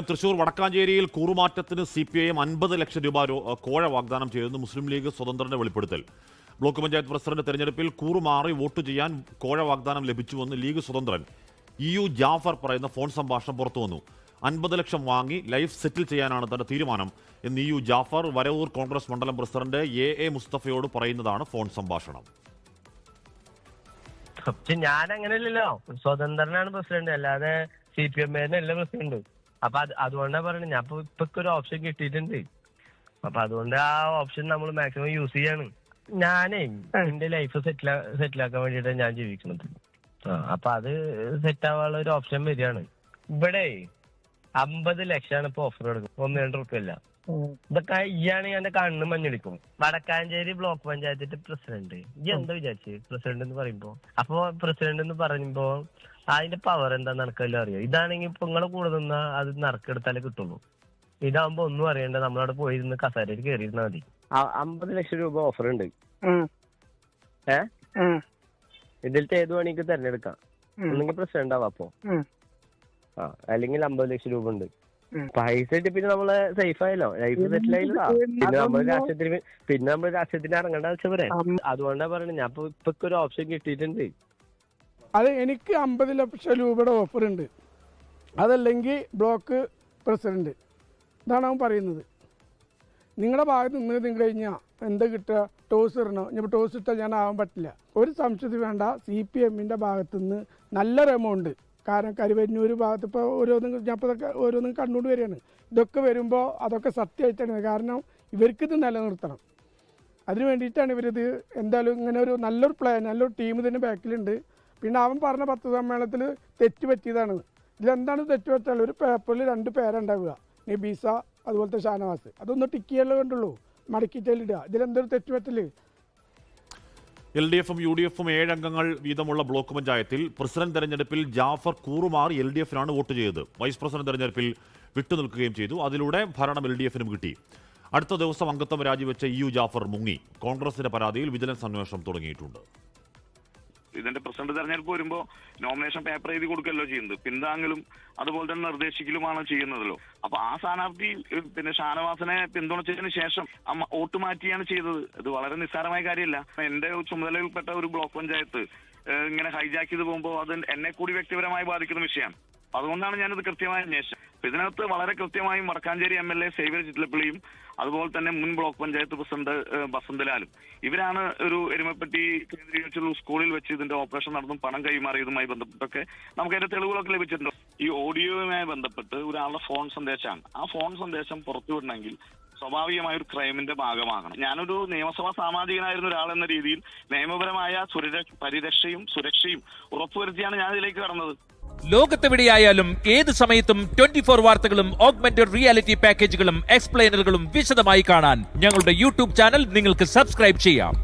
Thrissur വടക്കാഞ്ചേരിയിൽ കൂറുമാറ്റത്തിന് CPIM 50 ലക്ഷം രൂപ കോഴ വാഗ്ദാനം ചെയ്തെന്ന് മുസ്ലിം ലീഗ് സ്വതന്ത്രന്റെ വെളിപ്പെടുത്തൽ. ബ്ലോക്ക് പഞ്ചായത്ത് പ്രസിഡന്റ് തെരഞ്ഞെടുപ്പിൽ കൂറുമാറി വോട്ട് ചെയ്യാൻ കോഴ വാഗ്ദാനം ലഭിച്ചുവെന്ന് ലീഗ് സ്വതന്ത്രൻ EU ജാഫർ പറയുന്ന ഫോൺ സംഭാഷണം പുറത്തുവന്നു. 50 ലക്ഷം വാങ്ങി ലൈഫ് സെറ്റിൽ ചെയ്യാനാണ് തന്റെ തീരുമാനം എന്ന് EU ജാഫർ വരവൂർ കോൺഗ്രസ് മണ്ഡലം പ്രസിഡന്റ് AA മുസ്തഫയോട് പറയുന്നതാണ് ഫോൺ സംഭാഷണം. ഞാൻ അങ്ങനെയല്ലല്ലോ, സ്വതന്ത്രനാണ് പ്രസിഡന്റ്, അല്ലാതെ CPM അല്ല പ്രസിഡന്റ്. അപ്പൊ അതുകൊണ്ടാ പറയുന്നത്. ഞാൻ ഇപ്പൊ ഒരു ഓപ്ഷൻ കിട്ടിയിട്ടുണ്ട്. അപ്പൊ അതുകൊണ്ട് ആ ഓപ്ഷൻ നമ്മൾ മാക്സിമം യൂസ് ചെയ്യാണ്. ഞാനേ എന്റെ ലൈഫ് സെറ്റിലാക്കാൻ വേണ്ടിയിട്ടാണ് ഞാൻ ജീവിക്കുന്നത്. അപ്പൊ അത് സെറ്റ് ആവാനുള്ള ഒരു ഓപ്ഷൻ വരികയാണ്. ഇവിടെ 50 ലക്ഷമാണ് ഇപ്പൊ ഓഫർ കൊടുക്കുന്നത്, 1-2 റുപ്യല്ല. ഇതൊക്കെ ഇയാണെങ്കിൽ എന്റെ കണ്ണ് മഞ്ഞടിക്കും. വടക്കാഞ്ചേരി ബ്ലോക്ക് പഞ്ചായത്തിന്റെ പ്രസിഡന്റ്, ഈ എന്താ വിചാരിച്ച് പ്രസിഡന്റ് എന്ന് പറയുമ്പോ? അപ്പൊ പ്രസിഡന്റ് എന്ന് പറയുമ്പോ അതിന്റെ പവർ എന്താന്ന് നടക്കല്ലോ അറിയാം. ഇതാണെങ്കിൽ ഇപ്പൊ നിങ്ങളെ കൂടെ നിന്നാ അത് നറുക്കെടുത്താലേ കിട്ടുള്ളൂ. ഇതാകുമ്പോ ഒന്നും അറിയണ്ട, നമ്മളവിടെ പോയിരുന്ന് കസേരയിൽ കയറിയിരുന്നാ മതി. 50 ലക്ഷം രൂപ ഓഫർ ഉണ്ട്. ഇതിലത്തെ ഏത് വേണമെങ്കിൽ തിരഞ്ഞെടുക്കാം. ഒന്നെങ്കിൽ പ്രസിഡന്റ് ആവാം അപ്പൊ, അല്ലെങ്കിൽ 50 ലക്ഷം രൂപ ഉണ്ട്. പൈസ ഇട്ട് പിന്നെ നമ്മള് സേഫ് ആയല്ലോ, ലൈഫ് സെറ്റിൽ ആയില്ല. പിന്നെ നമ്മൾ രാഷ്ട്രീയത്തിന് ഇറങ്ങേണ്ട വെച്ചാൽ പറയാം. അതുകൊണ്ടാ പറയുന്നത്. ഞാൻ ഇപ്പൊ ഒരു ഓപ്ഷൻ കിട്ടിയിട്ടുണ്ട്. അത് എനിക്ക് 50 ലക്ഷം രൂപയുടെ ഓഫർ ഉണ്ട്, അതല്ലെങ്കിൽ ബ്ലോക്ക് പ്രസിഡന്റ്. ഇതാണ് അവൻ പറയുന്നത്. നിങ്ങളുടെ ഭാഗത്ത് നിന്ന് കഴിഞ്ഞാൽ എന്താ കിട്ടുക? ടോസ് ഇടണോ? ഞാൻ ടോസ് ഇട്ടാൽ ഞാൻ ആവാൻ പറ്റില്ല. ഒരു സംശയത്തിൽ വേണ്ട, CPMന്റെ ഭാഗത്തു നിന്ന് നല്ലൊരു എമൗണ്ട്. കാരണം കരുവന്നൂർ ഭാഗത്ത് ഇപ്പോൾ ഓരോന്നും കണ്ടുകൊണ്ട് വരികയാണ്. ഇതൊക്കെ വരുമ്പോൾ അതൊക്കെ സത്യമായിട്ടാണ്. കാരണം ഇവർക്കിത് നിലനിർത്തണം. അതിന് വേണ്ടിയിട്ടാണ് ഇവരിത് എന്തായാലും ഇങ്ങനെ ഒരു നല്ലൊരു പ്ലാൻ, നല്ലൊരു ടീം ഇതിന് ബാക്കിലുണ്ട്. പിന്നെ അവൻ പറഞ്ഞ പത്രസമ്മേളനത്തിൽ തെറ്റ് പറ്റിയതാണ്. ഇതിലെന്താണ് തെറ്റ് പറ്റാനുള്ളത്? ഒരു പേപ്പറിൽ 2 പേരുണ്ടാവുക, നബീസ അതുപോലത്തെ ഷാനവാസ്. അതൊന്ന് ടിക്ക് ചെയ്യാൻ വേണ്ടുള്ളൂ, മടക്കിയിട്ടിടുക. ഇതിലെന്തൊരു തെറ്റ് പറ്റല്? LDFും UDFും 7 അംഗങ്ങൾ വീതമുള്ള ബ്ലോക്ക് പഞ്ചായത്തിൽ പ്രസിഡന്റ് തെരഞ്ഞെടുപ്പിൽ ജാഫർ കൂറുമാറി LDFിനാണ് വോട്ട് ചെയ്തത്. വൈസ് പ്രസിഡന്റ് തെരഞ്ഞെടുപ്പിൽ വിട്ടുനിൽക്കുകയും ചെയ്തു. അതിലൂടെ ഭരണം LDFിനും കിട്ടി. അടുത്ത ദിവസം അംഗത്വം രാജിവെച്ച EU ജാഫർ മുങ്ങി. കോൺഗ്രസിന്റെ പരാതിയിൽ വിജിലൻസ് അന്വേഷണം തുടങ്ങിയിട്ടുണ്ട്. ഇതിന്റെ പ്രസിഡന്റ് തെരഞ്ഞെടുപ്പ് വരുമ്പോൾ നോമിനേഷൻ പേപ്പർ എഴുതി കൊടുക്കല്ലോ ചെയ്യുന്നത്, പിന്താങ്ങലും അതുപോലെ തന്നെ നിർദ്ദേശിക്കലുമാണ് ചെയ്യുന്നതല്ലോ. അപ്പൊ ആ സ്ഥാനാർത്ഥി പിന്നെ ഷാനവാസിനെ പിന്തുണച്ചതിന് ശേഷം വോട്ട് മാറ്റിയാണ് ചെയ്തത്. ഇത് വളരെ നിസ്സാരമായ കാര്യമല്ല. എന്റെ ചുമതലയിൽപ്പെട്ട ഒരു ബ്ലോക്ക് പഞ്ചായത്ത് ഇങ്ങനെ ഹൈജാക്ക് ചെയ്ത് പോകുമ്പോൾ അത് എന്നെ കൂടി വ്യക്തിപരമായി ബാധിക്കുന്ന വിഷയമാണ്. അതുകൊണ്ടാണ് ഞാനിത് കൃത്യമായി അന്വേഷിച്ചത്. ഇതിനകത്ത് വളരെ കൃത്യമായും വടക്കാഞ്ചേരി MLA സേവ്യർ ചിറ്റലപ്പള്ളിയും അതുപോലെ തന്നെ മുൻ ബ്ലോക്ക് പഞ്ചായത്ത് പ്രസിഡന്റ് ബസന്തലാലും ഇവരാണ് ഒരു എരുമപ്പെട്ടി കേന്ദ്രീകരിച്ചുള്ള സ്കൂളിൽ വെച്ച് ഇതിന്റെ ഓപ്പറേഷൻ നടന്നും പണം കൈമാറിയതുമായി ബന്ധപ്പെട്ടൊക്കെ നമുക്ക് അതിന്റെ തെളിവുകളൊക്കെ ലഭിച്ചിട്ടുണ്ട്. ഈ ഓഡിയോയുമായി ബന്ധപ്പെട്ട് ഒരാളുടെ ഫോൺ സന്ദേശമാണ്. ആ ഫോൺ സന്ദേശം പുറത്തുവിടണമെങ്കിൽ സ്വാഭാവികമായ ഒരു ക്രൈമിന്റെ ഭാഗമാകണം. ഞാനൊരു നിയമസഭാ സാമാജികനായിരുന്ന ഒരാളെന്ന രീതിയിൽ നിയമപരമായ പരിരക്ഷയും സുരക്ഷയും ഉറപ്പുവരുത്തിയാണ് ഞാൻ ഇതിലേക്ക് കടന്നത്. ലോകത്തെവിടെയായാലും ഏത് സമയത്തും 24 വാർത്തകളും ഓഗ്മെന്റഡ് റിയാലിറ്റി പാക്കേജുകളും എക്സ്പ്ലെയിനറുകളും വിശദമായി കാണാൻ ഞങ്ങളുടെ YouTube ചാനൽ നിങ്ങൾക്ക് സബ്സ്ക്രൈബ് ചെയ്യാം.